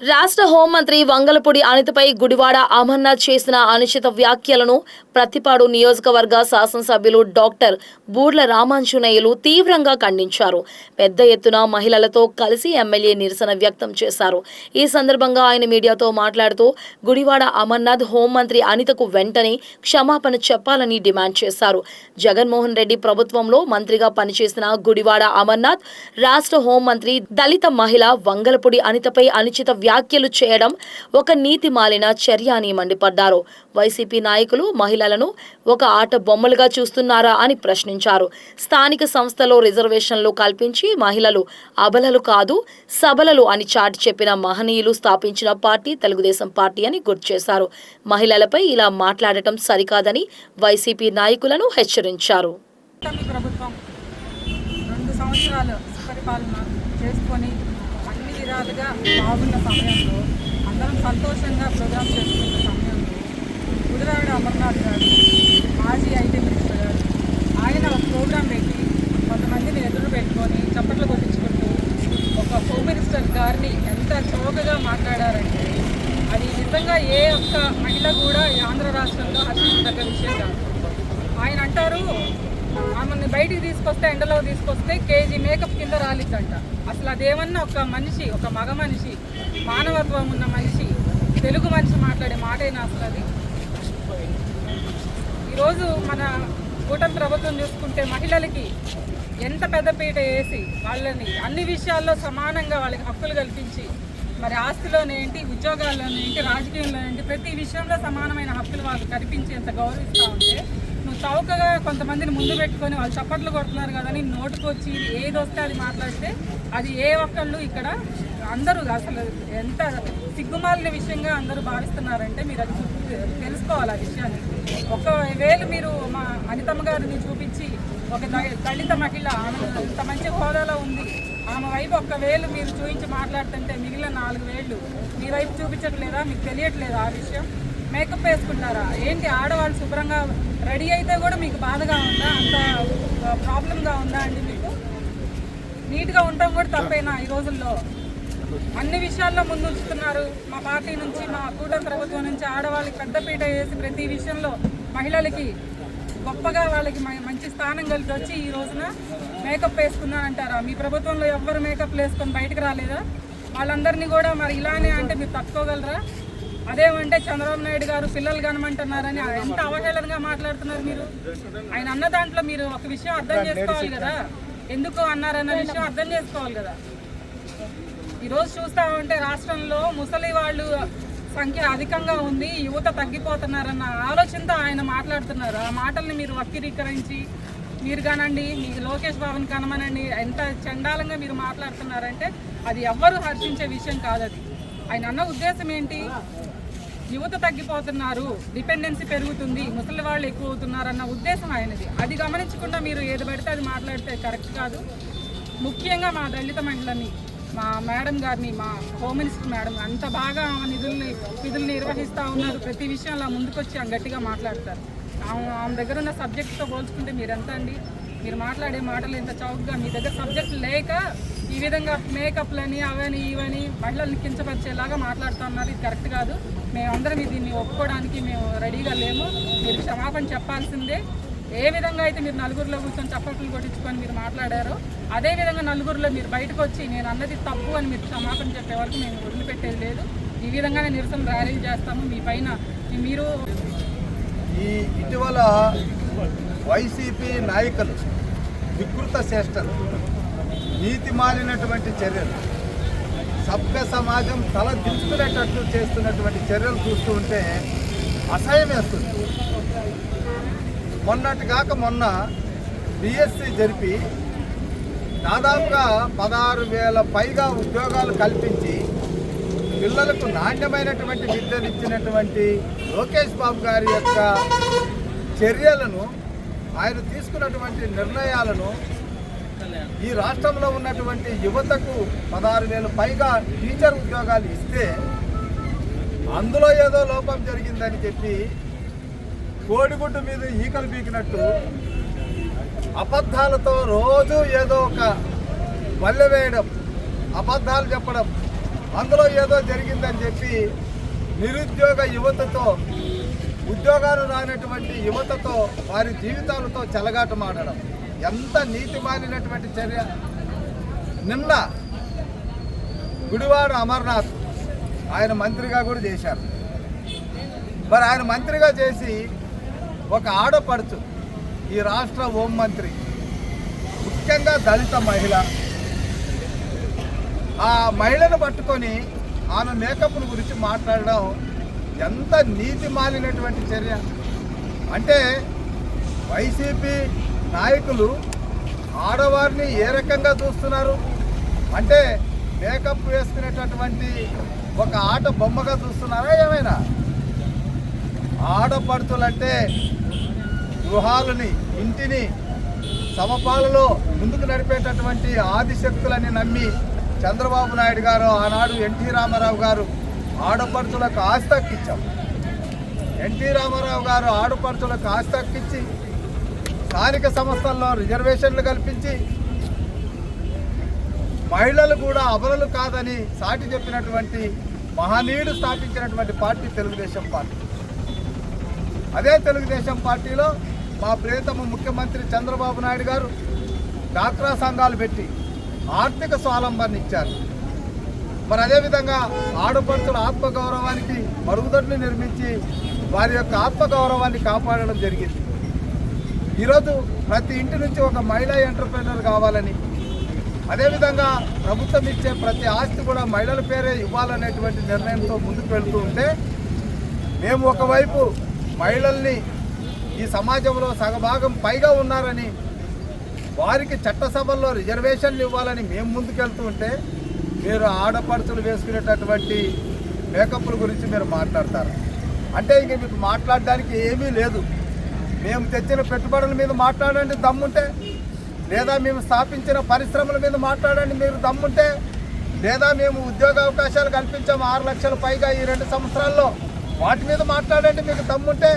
రాష్ట్ర హోంమంత్రి వంగలపూడి అనితపై గుడివాడ అమర్నాథ్ చేసిన అనుచిత వ్యాఖ్యలను ప్రతిపాడు నియోజకవర్గ శాసనసభ్యులు డాక్టర్ బూర్ల రామాంజనేయులు తీవ్రంగా ఖండించారు. పెద్ద ఎత్తున మహిళలతో కలిసి ఎమ్మెల్యే నిరసన వ్యక్తం చేశారు. ఈ సందర్భంగా ఆయన మీడియాతో మాట్లాడుతూ గుడివాడ అమర్నాథ్ హోంమంత్రి అనితకు వెంటనే క్షమాపణ చెప్పాలని డిమాండ్ చేశారు. జగన్మోహన్ రెడ్డి ప్రభుత్వంలో మంత్రిగా పనిచేసిన గుడివాడ అమర్నాథ్ రాష్ట్ర హోంమంత్రి దళిత మహిళ వంగలపూడి అనితపై అనుచిత వ్యాఖ్యలు చేయడం ఒక నీతి మాలిన చర్య అని మండిపడ్డారు. వైసీపీ నాయకులు మహిళలను ఒక ఆట బొమ్మలుగా చూస్తున్నారా అని ప్రశ్నించారు. స్థానిక సంస్థలో రిజర్వేషన్లు కల్పించి మహిళలు అబలలు కాదు సబలలు అని చాటి చెప్పిన మహనీయులు స్థాపించిన పార్టీ తెలుగుదేశం పార్టీ అని గుర్తు చేశారు. మహిళలపై ఇలా మాట్లాడటం సరికాదని వైసీపీ నాయకులను హెచ్చరించారు. ప్రభుత్వం 2 సంవత్సరాలు పరిపాలన చేసుకొని అన్ని విధాలుగా బాగున్న సమయంలో అందరం సంతోషంగా ప్రోగ్రామ్ చేసుకున్న సమయంలో గుడివాడ అమర్నాథ్ గారు మాజీ ఐటీ మినిస్టర్ గారు ఆయన ఒక ప్రోగ్రాం పెట్టి కొంతమందిని ఎదురు పెట్టుకొని చప్పట్లు కొట్టించుకుంటూ ఒక హోమ్ మినిస్టర్ గారిని ఎంత చౌకగా మాట్లాడారంటే అది నిజంగా ఏ ఒక్క మహిళ కూడా ఆంధ్ర రాష్ట్రంలో హర్షించదగ్గ విషయం కాదు. ఆయన అంటారు ఆమెను బయటికి తీసుకొస్తే ఎండలో తీసుకొస్తే కేజీ మేకప్ కింద రాలిద్దంట. అసలు అదేమన్నా ఒక మనిషి, ఒక మగ మనిషి, మానవత్వం ఉన్న మనిషి, తెలుగు మనిషి మాట్లాడే మాటైనా అసలు అది. ఈరోజు మన కూటమి ప్రభుత్వం చూసుకుంటే మహిళలకి ఎంత పెద్దపీట వేసి వాళ్ళని అన్ని విషయాల్లో సమానంగా వాళ్ళకి హక్కులు కల్పించి మరి ఆస్తిలోనేంటి, ఉద్యోగాల్లోనేంటి, రాజకీయంలోనేంటి ప్రతి విషయంలో సమానమైన హక్కులు వాళ్ళు కల్పించేంత గౌరవిస్తూ ఉంటే నువ్వు చౌకగా కొంతమందిని ముందు పెట్టుకొని వాళ్ళు చప్పట్లు కొడుతున్నారు కదా అని నోటుకొచ్చి ఏది వస్తే అది మాట్లాడితే అది ఏ ఒక్కళ్ళు ఇక్కడ అందరూ అసలు ఎంత సిగ్గుమాలిన విషయంగా అందరూ భావిస్తున్నారంటే మీరు అది తెలుసుకోవాలి. ఆ విషయాన్ని ఒకవేళ మీరు మా అనితమ్మ గారిని చూపించి ఒక దళిత మహిళ ఆమె ఇంత మంచి హోదాలో ఉంది ఆమె వైపు ఒక్కవేళ మీరు చూపించి మాట్లాడుతుంటే మిగిలిన 4 వేళ్ళు మీ వైపు చూపించట్లేదా? మీకు తెలియట్లేదా ఆ విషయం? మేకప్ వేసుకుంటారా ఏంటి? ఆడవాళ్ళు శుభ్రంగా రెడీ అయితే కూడా మీకు బాధగా ఉందా? అంత ప్రాబ్లంగా ఉందా అండి? మీకు నీట్గా ఉండటం కూడా తప్పేనా? ఈ రోజుల్లో అన్ని విషయాల్లో ముందుంచుతున్నారు. మా పార్టీ నుంచి, మా కూటమి ప్రభుత్వం నుంచి ఆడవాళ్ళకి పెద్దపీట వేసి ప్రతి విషయంలో మహిళలకి గొప్పగా వాళ్ళకి మంచి స్థానం కలిసి వచ్చి ఈ రోజున మేకప్ వేసుకున్నా అంటారా? మీ ప్రభుత్వంలో ఎవ్వరు మేకప్ వేసుకొని బయటకు రాలేదా? వాళ్ళందరినీ కూడా మరి ఇలానే అంటే మీరు తట్టుకోగలరా? అదేమంటే చంద్రబాబు నాయుడు గారు పిల్లలు కనమంటున్నారని ఎంత అవహేళనగా మాట్లాడుతున్నారు మీరు. ఆయన అన్న దాంట్లో మీరు ఒక విషయం అర్థం చేసుకోవాలి కదా, ఎందుకు అన్నారన్న విషయం అర్థం చేసుకోవాలి కదా. ఈరోజు చూస్తా ఉంటే రాష్ట్రంలో ముసలి వాళ్ళు సంఖ్య అధికంగా ఉంది, యువత తగ్గిపోతున్నారన్న ఆలోచనతో ఆయన మాట్లాడుతున్నారు. ఆ మాటల్ని మీరు వక్రీకరించి మీరు కానండి, మీ లోకేష్ బాబుని కనమనండి ఎంత చండాలంగా మీరు మాట్లాడుతున్నారంటే అది ఎవ్వరూ హర్షించే విషయం కాదు. అది ఆయన అన్న ఉద్దేశం ఏంటి? యువత తగ్గిపోతున్నారు, డిపెండెన్సీ పెరుగుతుంది, ముసలి వాళ్ళు ఎక్కువ అవుతున్నారు అన్న ఉద్దేశం ఆయనది. అది గమనించకుండా మీరు ఏది పడితే అది మాట్లాడితే కరెక్ట్ కాదు. ముఖ్యంగా మా దళిత మహిళని, మా మేడం గారిని, మా హోమ్ మినిస్టర్ మేడం అంత బాగా విధులు నిర్వహిస్తూ ఉన్నారు. ప్రతి విషయంలో ముందుకొచ్చి గట్టిగా మాట్లాడతారు. ఆమె దగ్గర ఉన్న సబ్జెక్ట్తో పోల్చుకుంటే మీరు ఎంత అండి? మీరు మాట్లాడే మాటలు ఎంత చౌకగా, మీ దగ్గర సబ్జెక్ట్ లేక ఈ విధంగా మేకప్లని అవని ఇవని మహిళల్ని కించపరిచేలాగా మాట్లాడుతున్నారు. ఇది కరెక్ట్ కాదు. మేమందరం దీన్ని ఒప్పుకోవడానికి మేము రెడీగా లేము. మీరు క్షమాపణ చెప్పాల్సిందే. ఏ విధంగా అయితే మీరు నలుగురిలో కూర్చొని చప్పట్లు కొట్టించుకొని మీరు మాట్లాడారో అదేవిధంగా నలుగురిలో మీరు బయటకు వచ్చి నేను అన్నది తప్పు అని మీరు క్షమాపణ చెప్పే వరకు మేము వదిలిపెట్టేది లేదు. ఈ విధంగానే నిరసన ర్యాలీలు చేస్తాము. మీ పైన మీరు ఇటీవల వైసీపీ నాయకులు వికృత చేష్టలు, నీతి మాలినటువంటి చర్యలు, సభ్య సమాజం తల దించుకునేటట్లు చేస్తున్నటువంటి చర్యలు చూస్తూ ఉంటే అసహ్యం వేస్తుంది. మొన్నటిగాక మొన్న బిఎస్సి జరిపి దాదాపుగా 16,000 పైగా ఉద్యోగాలు కల్పించి పిల్లలకు నాణ్యమైనటువంటి విద్యనిచ్చినటువంటి లోకేష్ బాబు గారి యొక్క చర్యలను, ఆయన తీసుకున్నటువంటి నిర్ణయాలను ఈ రాష్ట్రంలో ఉన్నటువంటి యువతకు 16,000 పైగా టీచర్ ఉద్యోగాలు ఇస్తే అందులో ఏదో లోపం జరిగిందని చెప్పి కోడిగుడ్డు మీద ఈకలు పీకినట్టు అబద్ధాలతో రోజు ఏదో ఒక వల్లె వేయడం, అబద్ధాలు చెప్పడం, అందులో ఏదో జరిగిందని చెప్పి నిరుద్యోగ యువతతో, ఉద్యోగాలు రానటువంటి యువతతో, వారి జీవితాలతో చెలగాటమాడడం ఎంత నీతి మాలినటువంటి చర్య. నిన్న గుడివాడ అమర్నాథ్ ఆయన మంత్రిగా కూడా చేశారు. మరి ఆయన మంత్రిగా చేసి ఒక ఆడపడుచు, ఈ రాష్ట్ర హోంమంత్రి, ముఖ్యంగా దళిత మహిళ, ఆ మహిళను పట్టుకొని ఆమె మేకప్ను గురించి మాట్లాడడం ఎంత నీతి మాలినటువంటి చర్య. అంటే వైసీపీ నాయకులు ఆడవారిని ఏ రకంగా చూస్తున్నారు అంటే మేకప్ వేసుకునేటటువంటి ఒక ఆట బొమ్మగా చూస్తున్నారా ఏమైనా? ఆడపడుతులంటే గృహాలని, ఇంటిని సమపాలలో ముందుకు నడిపేటటువంటి ఆదిశక్తులని నమ్మి చంద్రబాబు నాయుడు గారు, ఆనాడు ఎన్టీ రామారావు గారు ఆడపడుతులకు ఆస్తి హక్కిచ్చాం. ఎన్టీ రామారావు గారు ఆడపడుతులకు ఆస్తి హక్కిచ్చి స్థానిక సంస్థల్లో రిజర్వేషన్లు కల్పించి మహిళలు కూడా అబలలు కాదని సాటి చెప్పినటువంటి మహనీయుడు స్థాపించినటువంటి పార్టీ తెలుగుదేశం పార్టీ. అదే తెలుగుదేశం పార్టీలో మా ప్రియతమ ముఖ్యమంత్రి చంద్రబాబు నాయుడు గారు డాక్రా సంఘాలు పెట్టి ఆర్థిక స్వావలంబన ఇచ్చారు. మరి అదేవిధంగా ఆడపడుతుల ఆత్మగౌరవానికి మరుగుదొడ్లు నిర్మించి వారి యొక్క ఆత్మగౌరవాన్ని కాపాడడం జరిగింది. ఈరోజు ప్రతి ఇంటి నుంచి ఒక మహిళా ఎంటర్ప్రెన్యూర్ కావాలని, అదేవిధంగా ప్రభుత్వం ఇచ్చే ప్రతి ఆస్తి కూడా మహిళల పేరే ఇవ్వాలనేటువంటి నిర్ణయంతో ముందుకు వెళ్తూ ఉంటే, మేము ఒకవైపు మహిళల్ని ఈ సమాజంలో సగభాగం పైగా ఉన్నారని, వారికి చట్టసభల్లో రిజర్వేషన్లు ఇవ్వాలని మేము ముందుకెళ్తూ ఉంటే, మీరు ఆడపడుచులు వేసుకునేటటువంటి మేకప్ల గురించి మీరు మాట్లాడతారు. అంటే ఇంక మీకు మాట్లాడడానికి ఏమీ లేదు. మేము తెచ్చిన పెట్టుబడుల మీద మాట్లాడండి దమ్ముంటే, లేదా మేము స్థాపించిన పరిశ్రమల మీద మాట్లాడండి మీరు దమ్ముంటే, లేదా మేము ఉద్యోగ అవకాశాలు కల్పించాము 6 లక్షల పైగా ఈ 2 సంవత్సరాల్లో, వాటి మీద మాట్లాడండి మీకు దమ్ముంటే.